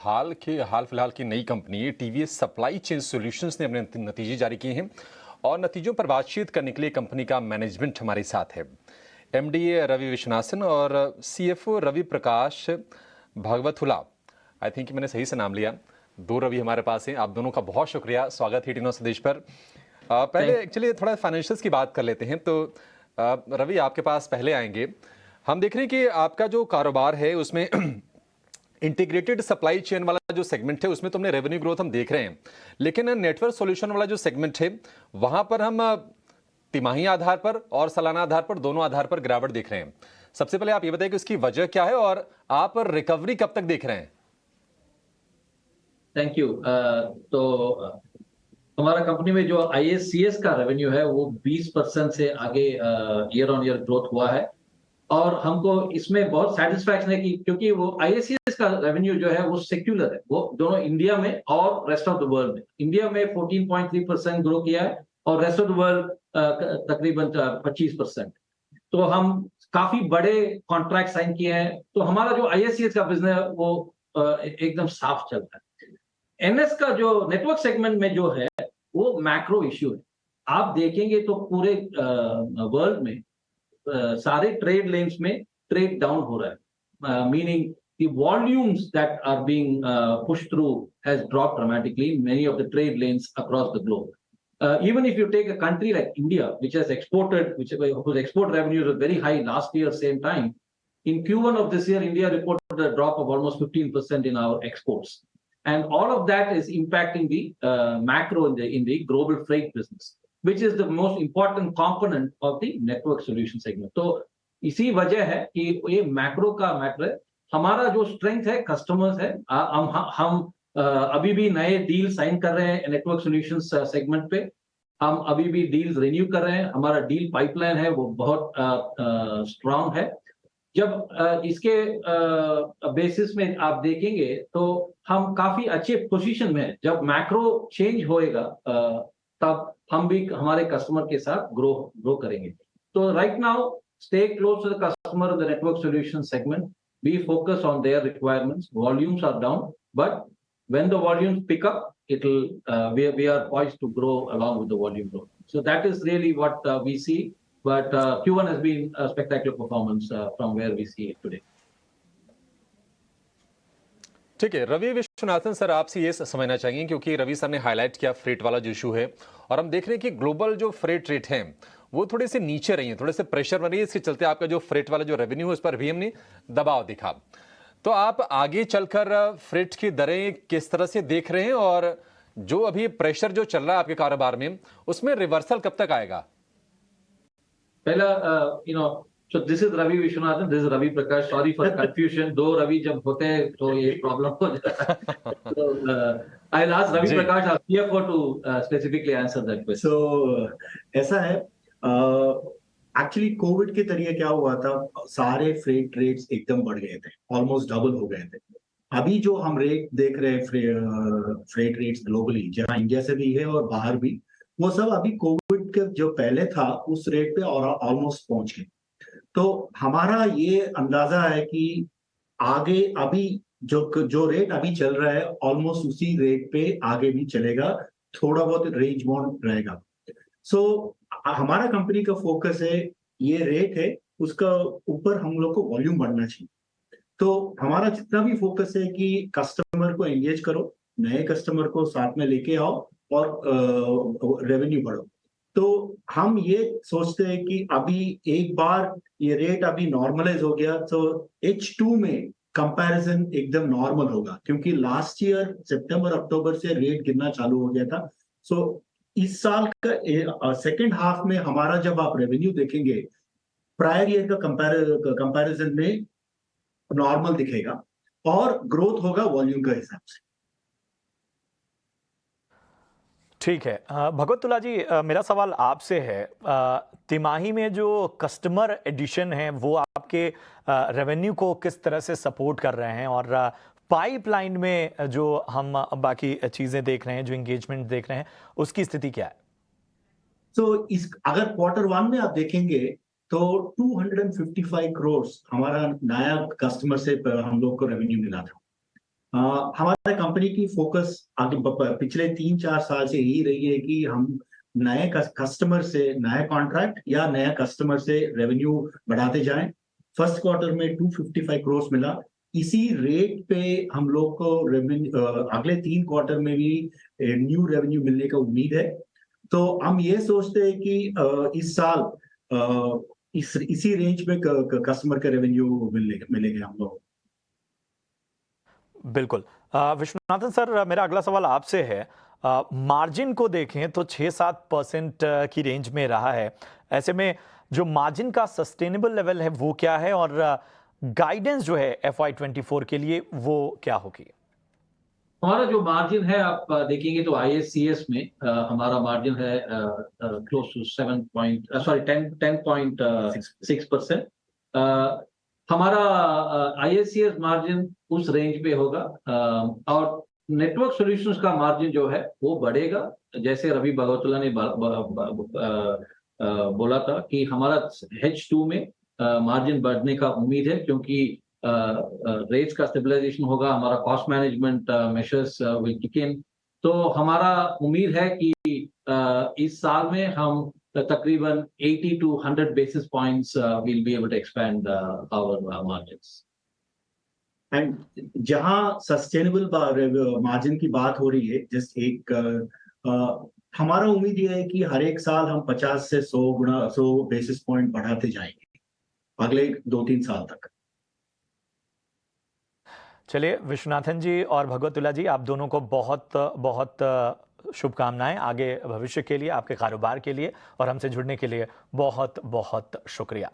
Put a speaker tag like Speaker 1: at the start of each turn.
Speaker 1: हाल फिलहाल की नई company TVS supply chain solutions ने अपने नतीजे जारी किए हैं और नतीजों पर बातचीत करने के लिए कंपनी का मैनेजमेंट हमारे साथ है। एमडी रवि विश्वनाथन और CFO Ravi Prakash Bhagavatula. I think मैंने सही से नाम लिया। दो रवि हमारे पास हैं। आप दोनों का बहुत शुक्रिया, स्वागत है टीनो संदेश पर। पहले एक्चुअली थोड़ा फाइनेंशियल्स की बात कर लेते हैं। तो रवि, आपके पास पहले आएंगे। हम देख रहे हैं कि आपका जो कारोबार है उसमें इंटीग्रेटेड सप्लाई चेन वाला जो सेगमेंट है उसमें तो हमने रेवेन्यू ग्रोथ हम देख रहे हैं, लेकिन नेटवर्क सॉल्यूशन वाला जो सेगमेंट है वहां पर हम तिमाही आधार पर और सालाना आधार पर, दोनों आधार पर गिरावट देख रहे हैं। सबसे पहले आप ये बताइए कि उसकी वजह क्या है और आप रिकवरी कब तक देख रहे हैं?
Speaker 2: Thank you. तो हमारा कंपनी में जो ISCS का रेवेन्यू है वो 20% से आगे ईयर ऑन ईयर ग्रोथ हुआ है और हमको इसमें बहुत सेटिस्फैक्शन है कि क्योंकि वो ISCS का रेवेन्यू जो है वो सेक्युलर है, वो दोनों इंडिया में और रेस्ट ऑफ द वर्ल्ड में। इंडिया में 14.3% ग्रो किया है और रेस्ट ऑफ द वर्ल्ड तकरीबन 25%। तो हम काफी बड़े कॉन्ट्रैक्ट साइन किए हैं, तो हमारा जो ISCS का बिजनेस है वो एकदम साफ चल रहा है। NS का जो नेटवर्क सेगमेंट में जो है वो मैक्रो इश्यू है। आप देखेंगे तो पूरे वर्ल्ड में सारे ट्रेड लेन्स में ट्रेड डाउन हो रहा है, meaning the volumes that are being pushed through has dropped dramatically in many of the trade lanes across the globe. Even if you take a country like India, which has exported, whose export revenues were very high last year, same time, in Q1 of this year, India reported a drop of almost 15% in our exports. And all of that is impacting the macro in the global freight business, which is the most important component of the network solution segment. तो इसी वजह है कि ये macro का matter है। हमारा जो स्ट्रेंथ है कस्टमर्स है। हम अभी भी नए डील साइन कर रहे हैं नेटवर्क सॉल्यूशंस सेगमेंट पे। हम अभी भी डील्स रिन्यू कर रहे हैं। हमारा डील पाइपलाइन है वो बहुत स्ट्रांग है। जब इसके बेसिस में आप देखेंगे तो हम काफी अच्छे पोजीशन में हैं। जब मैक्रो चेंज होएगा तब हम भी हमारे कस्टमर के साथ ग्रो करेंगे। तो right now stay close to the customer in the network solution segment. We focus on their requirements. Volumes are down, but when the volumes pick up, we are poised to grow along with the volume growth. So that is really what we see. But Q1 has been a spectacular performance from where we see it today.
Speaker 1: ठीक है, Ravi Viswanathan sir, आपसे ये समझना चाहिए क्योंकि Ravi sir ने highlight किया freight वाला जो इशू है और हम देख रहे हैं कि ग्लोबल जो फ्रेट रेट हैं वो थोड़े से नीचे रही हैं, थोड़े से प्रेशर बन रही है। इसके चलते आपका जो फ्रेट वाला जो रेवेन्यू है उस पर भी हमने दबाव दिखा। तो आप आगे चलकर फ्रेट की दरें किस तरह से देख रहे हैं और जो अभी प्रेशर जो चल रहा है आपके कारोबार में उसमें रिवर्सल कब तक आएगा?
Speaker 2: पहला so this is Ravi Vishwanathan, this is Ravi Prakash. Sorry for confusion. दो रवि जब होते हैं तो ये प्रॉब्लम हो जाता है। So I'll ask Ravi Prakash, our CFO, to specifically answer that question.
Speaker 3: So ऐसा है, एक्चुअली कोविड के तरीके क्या हुआ था, सारे फ्रेट रेट्स एकदम बढ़ गए थे, ऑलमोस्ट डबल हो गए थे। अभी जो हम रेट देख रहे हैं फ्रेट रेट्स ग्लोबली, जहाँ इंडिया से भी है और बाहर भी, वो सब अभी कोविड के जो पहले था उस रेट पे और ऑलमोस्ट पहुंच गए। तो हमारा ये अंदाजा है कि आगे अभी जो रेट अभी चल रहा है ऑलमोस्ट उसी रेट पे आगे भी चलेगा, थोड़ा बहुत रेंज बाउंड रहेगा। सो हमारा कंपनी का फोकस है, ये रेट है उसका ऊपर हम लोग को वॉल्यूम बढ़ना चाहिए। तो हमारा जितना भी फोकस है कि कस्टमर को एंगेज करो, नए कस्टमर को साथ में लेके आओ और रेवेन्यू बढ़ो। तो हम ये सोचते हैं कि अभी एक बार ये रेट अभी नॉर्मलाइज हो गया तो H2 में कंपैरिजन एकदम नॉर्मल होगा, क्योंकि लास्ट ईयर सितंबर अक्टूबर से रेट गिरना चालू हो गया था। सो इस साल का सेकेंड हाफ में हमारा जब आप रेवेन्यू देखेंगे प्रायर ईयर का कंपैरिजन में नॉर्मल दिखेगा और ग्रोथ होगा वॉल्यूम का हिसाब से।
Speaker 4: ठीक है, भगवतुला जी, मेरा सवाल आपसे है, तिमाही में जो कस्टमर एडिशन है वो आपके रेवेन्यू को किस तरह से सपोर्ट कर रहे हैं और पाइपलाइन में जो हम बाकी चीजें देख रहे हैं, जो एंगेजमेंट देख रहे हैं, उसकी स्थिति क्या है?
Speaker 3: तो अगर क्वार्टर 1 में आप देखेंगे तो 255 करोड़ हमारा नया कस्टमर से हम लोग को रेवेन्यू मिला था। हमारे कंपनी की फोकस पिछले 3-4 साल से यही रही है कि हम नए कस्टमर से नए कॉन्ट्रैक्ट या नया कस्टमर से रेवेन्यू बढ़ाते जाएं। फर्स्ट क्वार्टर में 255 करोड़ मिला। इसी रेट पे हम लोग को अगले 3 क्वार्टर में भी न्यू रेवेन्यू मिलने का उम्मीद है। तो हम ये सोचते हैं कि इस साल इसी रेंज में कस्टमर का रेवेन्यू मिलेगा हम लोग।
Speaker 4: बिल्कुल। विश्वनाथन सर, मेरा अगला सवाल आपसे है। मार्जिन को देखें तो 6-7% की रेंज में रहा है। ऐसे में जो मार्जिन का सस्टेनेबल लेवल है वो क्या है, और गाइडेंस जो है FY24 के लिए वो क्या होगी?
Speaker 2: हमारा जो मार्जिन है, आप देखेंगे तो ISCS में हमारा मार्जिन है क्लोज टू 10.6%। हमारा ISCS मार्जिन उस रेंज पे होगा, और नेटवर्क सॉल्यूशंस का मार्जिन जो है वो बढ़ेगा। जैसे रवि भगवतुल्ला ने बोला था कि हमारा H2 में मार्जिन बढ़ने का उम्मीद है, क्योंकि रेट्स का स्टेबलाइजेशन होगा, हमारा cost management measures will kick in. तो हमारा उम्मीद है कि इस साल में हम तकरीबन 80 to 100 basis points we'll be able to expand our margins.
Speaker 3: And जहां सस्टेनेबल मार्जिन की बात हो रही है, जस्ट हमारा उम्मीद ये है कि हर एक साल हम 50 से 100 बेसिस पॉइंट बढ़ाते जाएंगे अगले 2-3 साल तक।
Speaker 4: चलिए विश्वनाथन जी और भगवतुल्ला जी, आप दोनों को बहुत बहुत शुभकामनाएं आगे भविष्य के लिए, आपके कारोबार के लिए, और हमसे जुड़ने के लिए बहुत बहुत शुक्रिया।